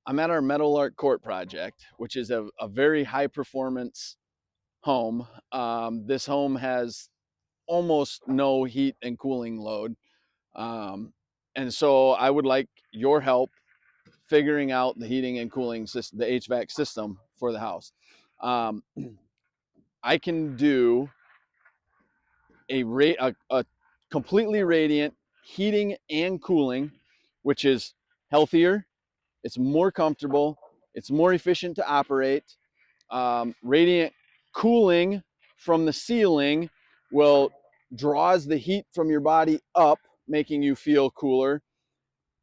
I'm at our Metal Art Court project, which is a very high performance home. This home has almost no heat and cooling load. Um, and so I would like your help figuring out the heating and cooling system, the HVAC system for the house. Um, I can do a completely radiant heating and cooling, which is healthier, it's more comfortable, it's more efficient to operate. Radiant cooling from the ceiling will draws the heat from your body up, making you feel cooler,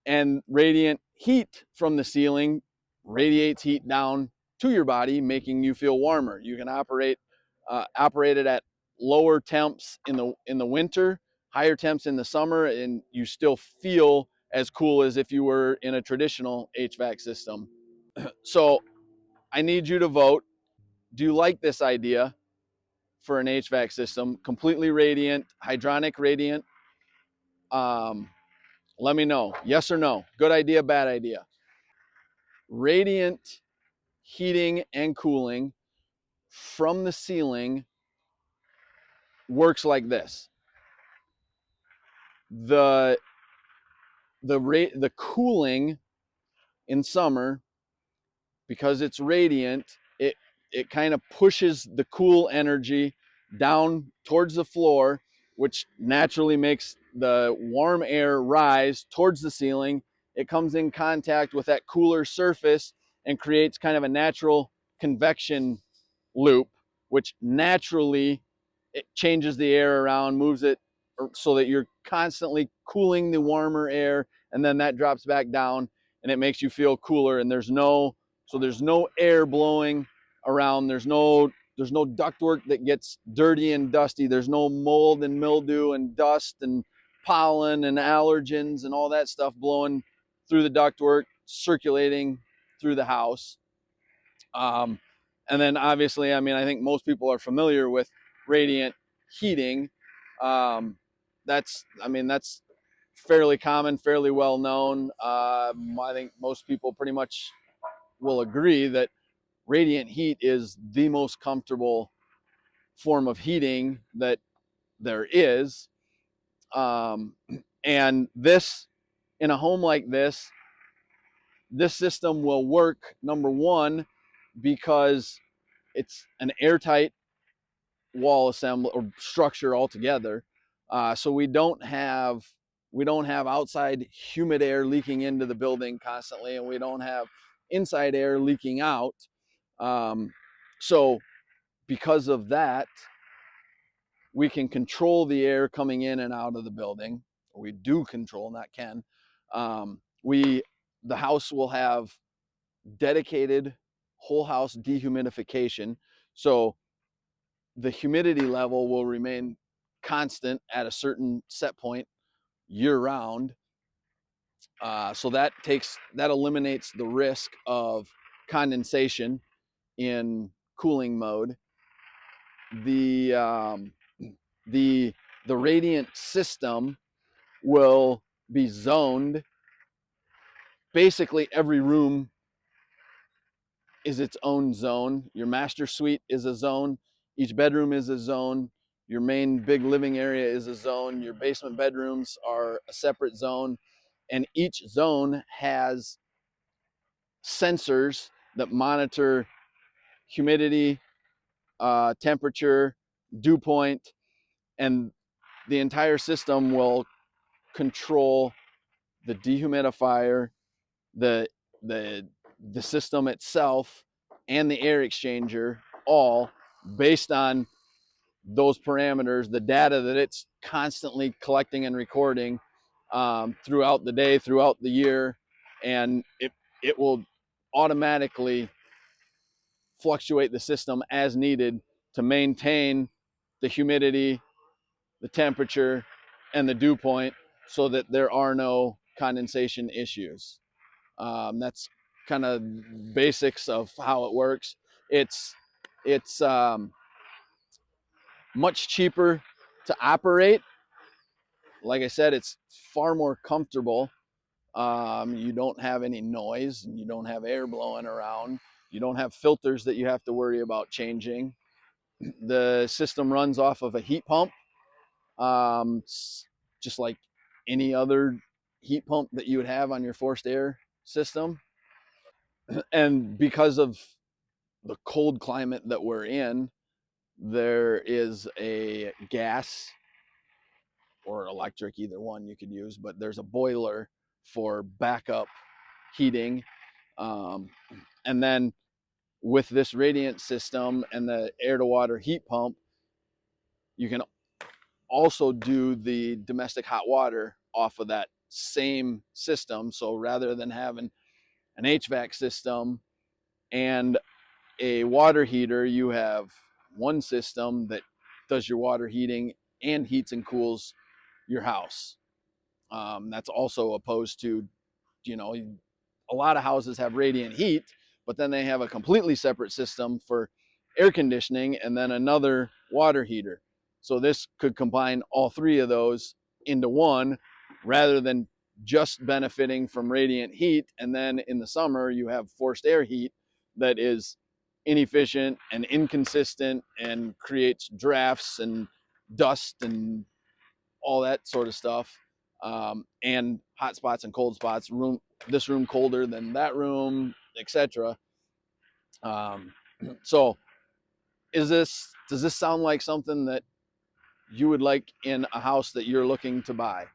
and radiant heat from the ceiling radiates heat down to your body, making you feel warmer. You can operate it at lower temps in the winter, higher temps in the summer, and you still feel as cool as if you were in a traditional HVAC system. So I need you to vote. Do you like this idea for an HVAC system? Completely radiant, hydronic radiant. Um, Let me know. Yes or no? Good idea, bad idea? Radiant heating and cooling from the ceiling works like this. The the cooling in summer, because it's radiant, it kind of pushes the cool energy down towards the floor, which naturally makes the warm air rise towards the ceiling. It comes in contact with that cooler surface and creates kind of a natural convection loop, which naturally it changes the air around, moves it so that you're constantly cooling the warmer air, and then that drops back down and it makes you feel cooler. And there's no air blowing around. There's no ductwork that gets dirty and dusty. There's no mold and mildew and dust and pollen and allergens and all that stuff blowing through the ductwork, circulating through the house. Um, and then obviously, I mean, I think most people are familiar with radiant heating. Um, that's fairly common, fairly well known. I think most people pretty much will agree that radiant heat is the most comfortable form of heating that there is. Um, and this, in a home like this system will work, number one, because it's an airtight wall assembly or structure altogether. So we don't have outside humid air leaking into the building constantly, and we don't have inside air leaking out. So because of that, we can control the air coming in and out of the building. We do control, not can. We The house will have dedicated whole house dehumidification. So the humidity level will remain constant at a certain set point year round. So that eliminates the risk of condensation in cooling mode. The um, the the radiant system will be zoned. Basically, every room is its own zone. Your master suite is a zone. Each bedroom is a zone. Your main big living area is a zone. Your basement bedrooms are a separate zone. And each zone has sensors that monitor humidity, temperature, dew point, and the entire system will control the dehumidifier, the the the system itself, and the air exchanger, all based on those parameters, the data that it's constantly collecting and recording throughout the day, throughout the year, and it will automatically fluctuate the system as needed to maintain the humidity, the temperature, and the dew point so that there are no condensation issues. That's kind of basics of how it works. It's much cheaper to operate. Like I said, it's far more comfortable. You don't have any noise, and you don't have air blowing around. You don't have filters that you have to worry about changing. The system runs off of a heat pump, just like any other heat pump that you would have on your forced air system. And because of the cold climate that we're in, there is a gas or electric, either one you could use, but there's a boiler for backup heating. Um, and then with this radiant system and the air to water heat pump, you can also do the domestic hot water off of that same system. So rather than having an HVAC system and a water heater, you have one system that does your water heating and heats and cools your house. That's also opposed to, you know, a lot of houses have radiant heat, but then they have a completely separate system for air conditioning and then another water heater. So this could combine all three of those into one rather than just benefiting from radiant heat. And then in the summer, you have forced air heat that is inefficient and inconsistent and creates drafts and dust and all that sort of stuff, and hot spots and cold spots. This room colder than that room, etc. Um, so, does this sound like something that you would like in a house that you're looking to buy?